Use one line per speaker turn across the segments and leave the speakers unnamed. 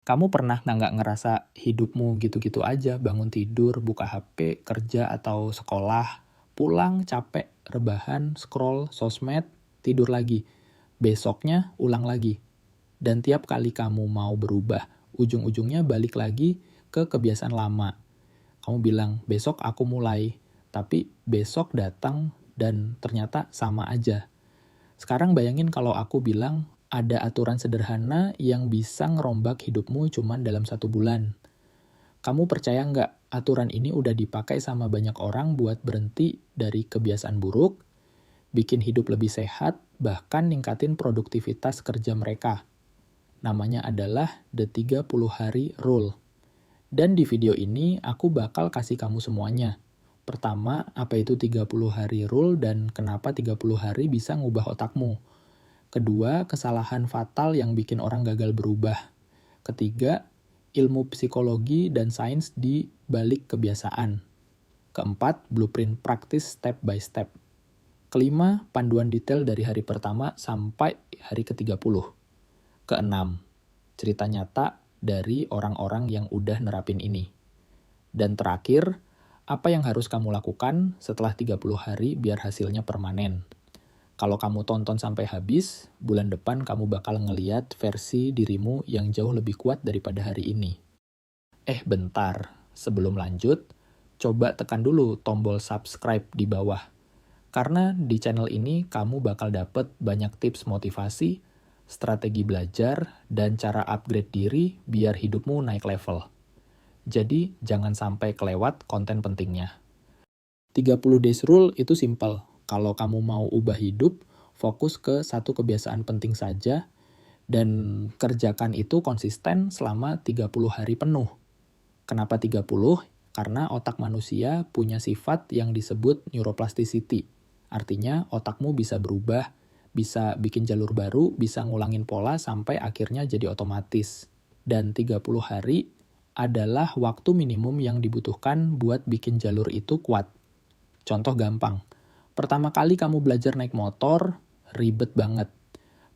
Kamu pernah nggak ngerasa hidupmu gitu-gitu aja, bangun tidur, buka HP, kerja atau sekolah, pulang capek, rebahan, scroll, sosmed, tidur lagi. Besoknya ulang lagi. Dan tiap kali kamu mau berubah, ujung-ujungnya balik lagi ke kebiasaan lama. Kamu bilang, besok aku mulai. Tapi besok datang dan ternyata sama aja. Sekarang bayangin kalau aku bilang, ada aturan sederhana yang bisa ngerombak hidupmu cuman dalam 1 bulan. Kamu percaya nggak aturan ini udah dipakai sama banyak orang buat berhenti dari kebiasaan buruk, bikin hidup lebih sehat, bahkan ningkatin produktivitas kerja mereka. Namanya adalah The 30 Hari Rule. Dan di video ini aku bakal kasih kamu semuanya. Pertama, apa itu 30 hari rule dan kenapa 30 hari bisa ngubah otakmu. Kedua, kesalahan fatal yang bikin orang gagal berubah. Ketiga, ilmu psikologi dan sains di balik kebiasaan. Keempat, blueprint praktis step by step. Kelima, panduan detail dari hari pertama sampai hari ke-30. Keenam, cerita nyata dari orang-orang yang udah nerapin ini. Dan terakhir, apa yang harus kamu lakukan setelah 30 hari biar hasilnya permanen. Kalau kamu tonton sampai habis, bulan depan kamu bakal ngeliat versi dirimu yang jauh lebih kuat daripada hari ini. Bentar. Sebelum lanjut, coba tekan dulu tombol subscribe di bawah. Karena di channel ini kamu bakal dapet banyak tips motivasi, strategi belajar, dan cara upgrade diri biar hidupmu naik level. Jadi, jangan sampai kelewat konten pentingnya. 30 days rule itu simple. Kalau kamu mau ubah hidup, fokus ke satu kebiasaan penting saja, dan kerjakan itu konsisten selama 30 hari penuh. Kenapa 30? Karena otak manusia punya sifat yang disebut neuroplasticity. Artinya otakmu bisa berubah, bisa bikin jalur baru, bisa ngulangin pola sampai akhirnya jadi otomatis. Dan 30 hari adalah waktu minimum yang dibutuhkan buat bikin jalur itu kuat. Contoh gampang, pertama kali kamu belajar naik motor, ribet banget.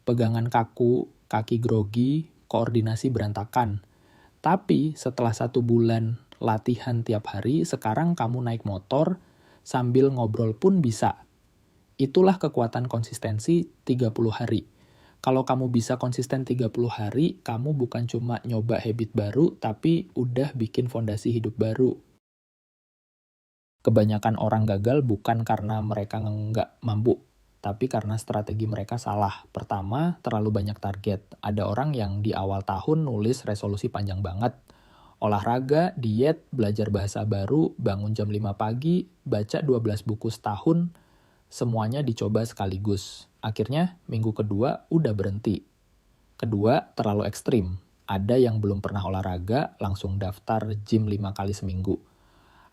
Pegangan kaku, kaki grogi, koordinasi berantakan. Tapi setelah 1 bulan latihan tiap hari, sekarang kamu naik motor, sambil ngobrol pun bisa. Itulah kekuatan konsistensi 30 hari. Kalau kamu bisa konsisten 30 hari, kamu bukan cuma nyoba habit baru, tapi udah bikin fondasi hidup baru. Kebanyakan orang gagal bukan karena mereka nggak mampu, tapi karena strategi mereka salah. Pertama, terlalu banyak target. Ada orang yang di awal tahun nulis resolusi panjang banget. Olahraga, diet, belajar bahasa baru, bangun jam 5 pagi, baca 12 buku setahun, semuanya dicoba sekaligus. Akhirnya, minggu kedua udah berhenti. Kedua, terlalu ekstrim. Ada yang belum pernah olahraga, langsung daftar gym 5 kali seminggu.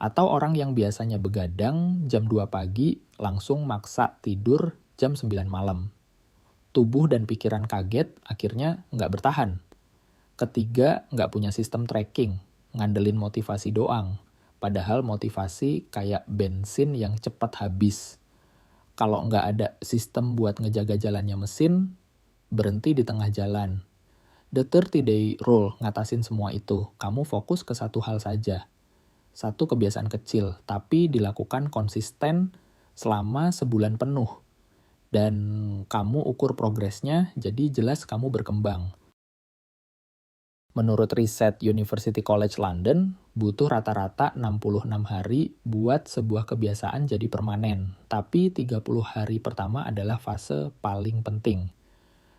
Atau orang yang biasanya begadang jam 2 pagi, langsung maksa tidur jam 9 malam. Tubuh dan pikiran kaget, akhirnya nggak bertahan. Ketiga, nggak punya sistem tracking, ngandelin motivasi doang. Padahal motivasi kayak bensin yang cepat habis. Kalau nggak ada sistem buat ngejaga jalannya mesin, berhenti di tengah jalan. The 30 day rule ngatasin semua itu. Kamu fokus ke satu hal saja. Satu kebiasaan kecil, tapi dilakukan konsisten selama sebulan penuh. Dan kamu ukur progresnya, jadi jelas kamu berkembang. Menurut riset University College London, butuh rata-rata 66 hari buat sebuah kebiasaan jadi permanen. Tapi 30 hari pertama adalah fase paling penting.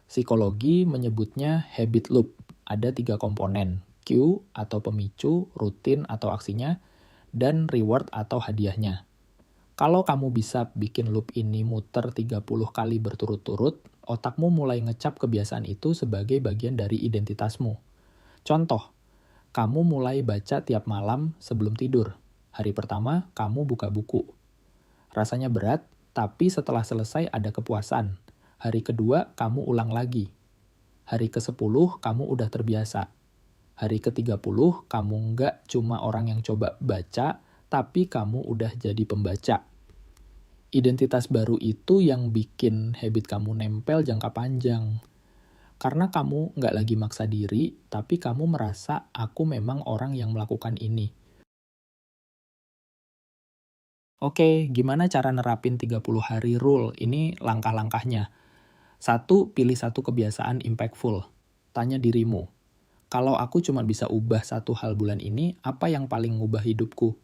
Psikologi menyebutnya habit loop. Ada 3 komponen, cue atau pemicu, rutin atau aksinya, dan reward atau hadiahnya. Kalau kamu bisa bikin loop ini muter 30 kali berturut-turut, otakmu mulai ngecap kebiasaan itu sebagai bagian dari identitasmu. Contoh, kamu mulai baca tiap malam sebelum tidur. Hari pertama, kamu buka buku. Rasanya berat, tapi setelah selesai ada kepuasan. Hari kedua, kamu ulang lagi. Hari ke-10, kamu udah terbiasa. Hari ke-30, kamu nggak cuma orang yang coba baca, tapi kamu udah jadi pembaca. Identitas baru itu yang bikin habit kamu nempel jangka panjang. Karena kamu nggak lagi maksa diri, tapi kamu merasa aku memang orang yang melakukan ini. Oke, gimana cara nerapin 30 hari rule? Ini langkah-langkahnya. Satu, pilih satu kebiasaan impactful. Tanya dirimu, kalau aku cuma bisa ubah satu hal bulan ini, apa yang paling ngubah hidupku?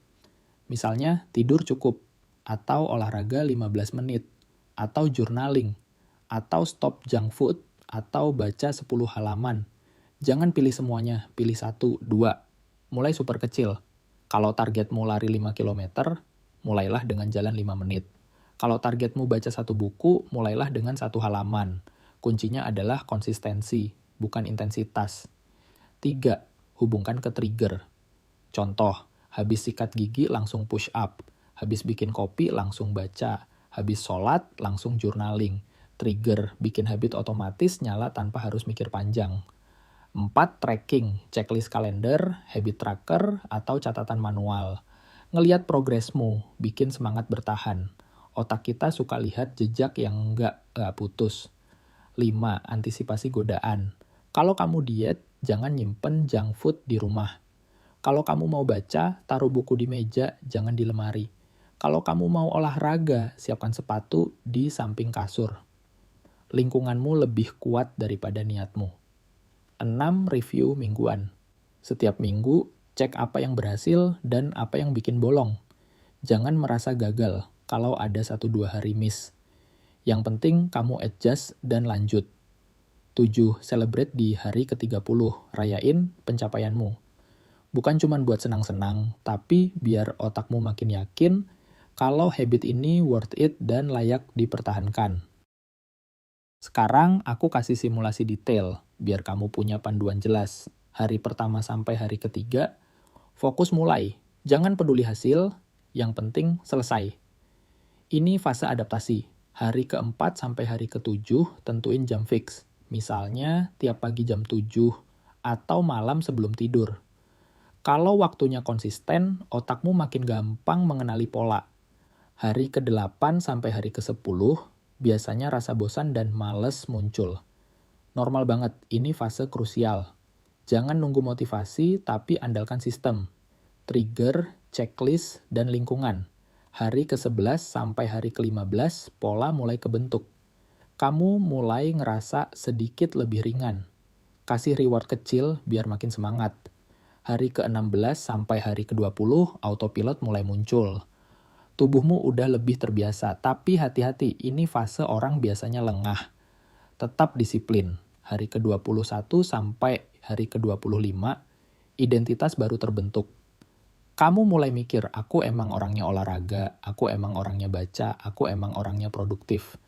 Misalnya, tidur cukup, atau olahraga 15 menit, atau journaling, atau stop junk food, atau baca 10 halaman. Jangan pilih semuanya, pilih satu, dua. Mulai super kecil. Kalau targetmu lari 5 kilometer, mulailah dengan jalan 5 menit. Kalau targetmu baca satu buku, mulailah dengan satu halaman. Kuncinya adalah konsistensi, bukan intensitas. 3. Hubungkan ke trigger. Contoh, habis sikat gigi langsung push up, habis bikin kopi langsung baca, habis sholat langsung journaling. Trigger, bikin habit otomatis nyala tanpa harus mikir panjang. 4. Tracking, checklist kalender, habit tracker, atau catatan manual. Ngeliat progresmu, bikin semangat bertahan. Otak kita suka lihat jejak yang nggak putus. 5. Antisipasi godaan. Kalau kamu diet, jangan nyimpen junk food di rumah. Kalau kamu mau baca, taruh buku di meja, jangan di lemari. Kalau kamu mau olahraga, siapkan sepatu di samping kasur. Lingkunganmu lebih kuat daripada niatmu. 6. Review mingguan. Setiap minggu, cek apa yang berhasil dan apa yang bikin bolong. Jangan merasa gagal kalau ada 1-2 hari miss. Yang penting kamu adjust dan lanjut. 7. Celebrate di hari ke-30. Rayain pencapaianmu. Bukan cuma buat senang-senang, tapi biar otakmu makin yakin kalau habit ini worth it dan layak dipertahankan. Sekarang aku kasih simulasi detail, biar kamu punya panduan jelas. Hari pertama sampai hari ketiga, fokus mulai. Jangan peduli hasil, yang penting selesai. Ini fase adaptasi. Hari keempat sampai hari ketujuh, tentuin jam fix. Misalnya, tiap pagi jam 7, atau malam sebelum tidur. Kalau waktunya konsisten, otakmu makin gampang mengenali pola. Hari ke-8 sampai hari ke-10, biasanya rasa bosan dan males muncul. Normal banget, ini fase krusial. Jangan nunggu motivasi, tapi andalkan sistem. Trigger, checklist, dan lingkungan. Hari ke-11 sampai hari ke-15, pola mulai kebentuk. Kamu mulai ngerasa sedikit lebih ringan. Kasih reward kecil biar makin semangat. Hari ke-16 sampai hari ke-20, autopilot mulai muncul. Tubuhmu udah lebih terbiasa, tapi hati-hati, ini fase orang biasanya lengah. Tetap disiplin. Hari ke-21 sampai hari ke-25, identitas baru terbentuk. Kamu mulai mikir, aku emang orangnya olahraga, aku emang orangnya baca, aku emang orangnya produktif.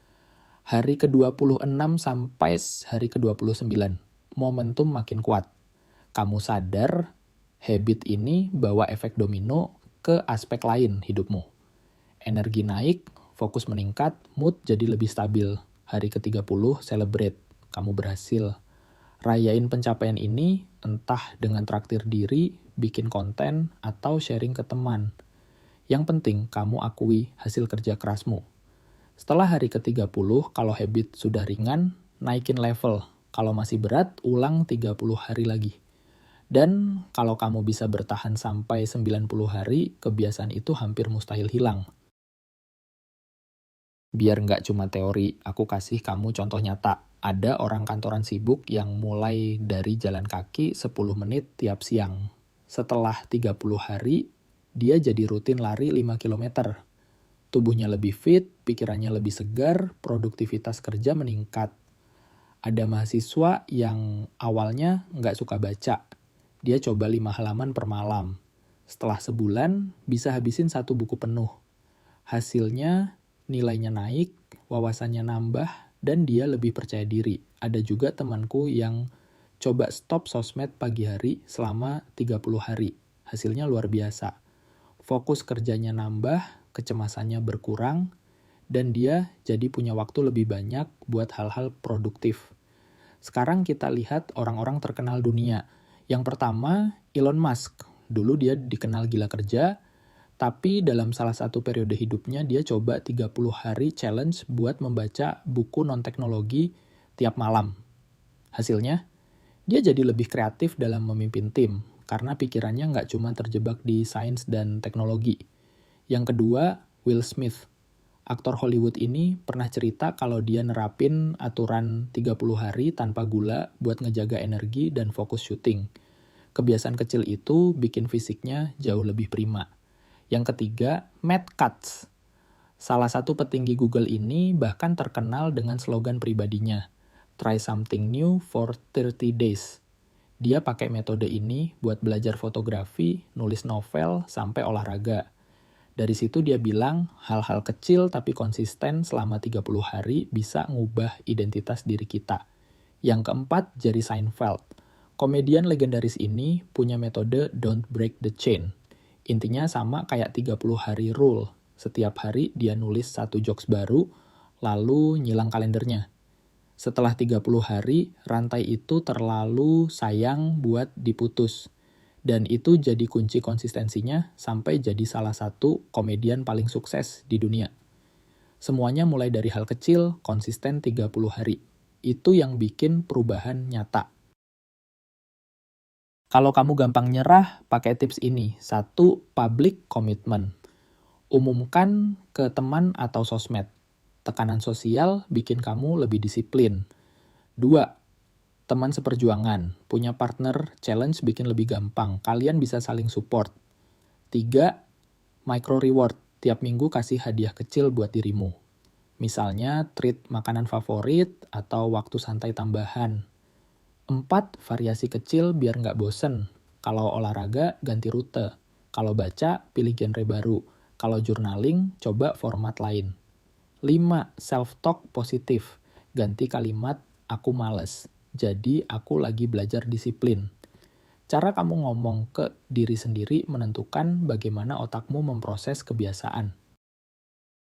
Hari ke-26 sampai hari ke-29, momentum makin kuat. Kamu sadar, habit ini bawa efek domino ke aspek lain hidupmu. Energi naik, fokus meningkat, mood jadi lebih stabil. Hari ke-30, celebrate. Kamu berhasil. Rayain pencapaian ini, entah dengan traktir diri, bikin konten, atau sharing ke teman. Yang penting, kamu akui hasil kerja kerasmu. Setelah hari ke-30, kalau habit sudah ringan, naikin level. Kalau masih berat, ulang 30 hari lagi. Dan kalau kamu bisa bertahan sampai 90 hari, kebiasaan itu hampir mustahil hilang. Biar nggak cuma teori, aku kasih kamu contoh nyata. Ada orang kantoran sibuk yang mulai dari jalan kaki 10 menit tiap siang. Setelah 30 hari, dia jadi rutin lari 5 km. Tubuhnya lebih fit, pikirannya lebih segar, produktivitas kerja meningkat. Ada mahasiswa yang awalnya nggak suka baca. Dia coba 5 halaman per malam. Setelah sebulan, bisa habisin 1 buku penuh. Hasilnya, nilainya naik, wawasannya nambah, dan dia lebih percaya diri. Ada juga temanku yang coba stop sosmed pagi hari selama 30 hari. Hasilnya luar biasa. Fokus kerjanya nambah, kecemasannya berkurang, dan dia jadi punya waktu lebih banyak buat hal-hal produktif. Sekarang kita lihat orang-orang terkenal dunia. Yang pertama, Elon Musk. Dulu dia dikenal gila kerja, tapi dalam salah satu periode hidupnya dia coba 30 hari challenge buat membaca buku non-teknologi tiap malam. Hasilnya, dia jadi lebih kreatif dalam memimpin tim, karena pikirannya nggak cuma terjebak di sains dan teknologi. Yang kedua, Will Smith. Aktor Hollywood ini pernah cerita kalau dia nerapin aturan 30 hari tanpa gula buat ngejaga energi dan fokus syuting. Kebiasaan kecil itu bikin fisiknya jauh lebih prima. Yang ketiga, Matt Cutts. Salah satu petinggi Google ini bahkan terkenal dengan slogan pribadinya, "Try something new for 30 days." Dia pakai metode ini buat belajar fotografi, nulis novel, sampai olahraga. Dari situ dia bilang, hal-hal kecil tapi konsisten selama 30 hari bisa ngubah identitas diri kita. Yang keempat, Jerry Seinfeld. Komedian legendaris ini punya metode don't break the chain. Intinya sama kayak 30 hari rule. Setiap hari dia nulis 1 jokes baru, lalu nyilang kalendernya. Setelah 30 hari, rantai itu terlalu sayang buat diputus. Dan itu jadi kunci konsistensinya sampai jadi salah satu komedian paling sukses di dunia. Semuanya mulai dari hal kecil, konsisten 30 hari. Itu yang bikin perubahan nyata. Kalau kamu gampang nyerah, pakai tips ini. 1. Public commitment. Umumkan ke teman atau sosmed. Tekanan sosial bikin kamu lebih disiplin. 2. Teman seperjuangan, punya partner, challenge bikin lebih gampang. Kalian bisa saling support. 3. Micro reward, tiap minggu kasih hadiah kecil buat dirimu. Misalnya, treat makanan favorit atau waktu santai tambahan. 4. Variasi kecil biar nggak bosen. Kalau olahraga, ganti rute. Kalau baca, pilih genre baru. Kalau journaling, coba format lain. 5. Self-talk positif. Ganti kalimat, aku males. Jadi, aku lagi belajar disiplin. Cara kamu ngomong ke diri sendiri menentukan bagaimana otakmu memproses kebiasaan.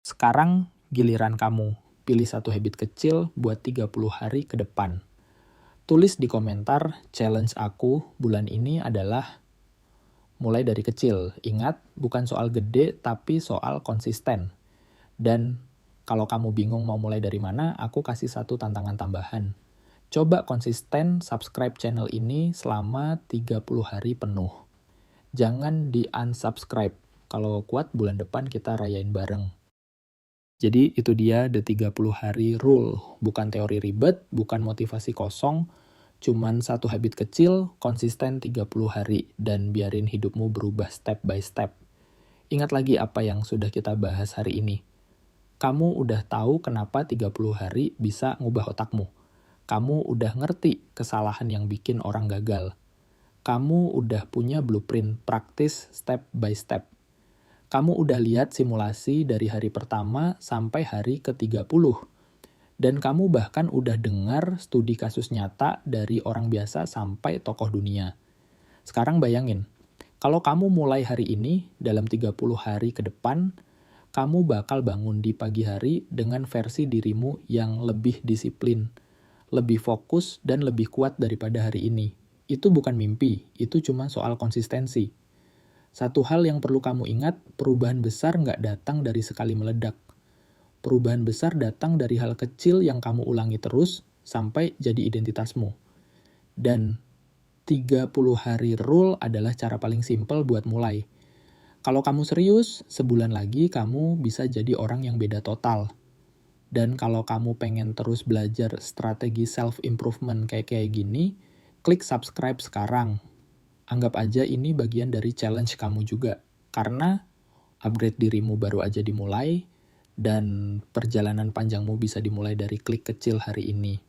Sekarang, giliran kamu. Pilih satu habit kecil buat 30 hari ke depan. Tulis di komentar, challenge aku bulan ini adalah mulai dari kecil. Ingat, bukan soal gede, tapi soal konsisten. Dan kalau kamu bingung mau mulai dari mana, aku kasih satu tantangan tambahan. Coba konsisten subscribe channel ini selama 30 hari penuh. Jangan di-unsubscribe. Kalau kuat bulan depan kita rayain bareng. Jadi itu dia the 30 hari rule. Bukan teori ribet, bukan motivasi kosong, cuman satu habit kecil, konsisten 30 hari, dan biarin hidupmu berubah step by step. Ingat lagi apa yang sudah kita bahas hari ini. Kamu udah tahu kenapa 30 hari bisa ngubah otakmu. Kamu udah ngerti kesalahan yang bikin orang gagal. Kamu udah punya blueprint praktis step by step. Kamu udah lihat simulasi dari hari pertama sampai hari ke-30. Dan kamu bahkan udah dengar studi kasus nyata dari orang biasa sampai tokoh dunia. Sekarang bayangin, kalau kamu mulai hari ini dalam 30 hari ke depan, kamu bakal bangun di pagi hari dengan versi dirimu yang lebih disiplin, lebih fokus, dan lebih kuat daripada hari ini. Itu bukan mimpi, itu cuma soal konsistensi. Satu hal yang perlu kamu ingat, perubahan besar nggak datang dari sekali meledak. Perubahan besar datang dari hal kecil yang kamu ulangi terus sampai jadi identitasmu. Dan 30 hari rule adalah cara paling simpel buat mulai. Kalau kamu serius, sebulan lagi kamu bisa jadi orang yang beda total. Dan kalau kamu pengen terus belajar strategi self-improvement kayak gini, klik subscribe sekarang. Anggap aja ini bagian dari challenge kamu juga. Karena upgrade dirimu baru aja dimulai, dan perjalanan panjangmu bisa dimulai dari klik kecil hari ini.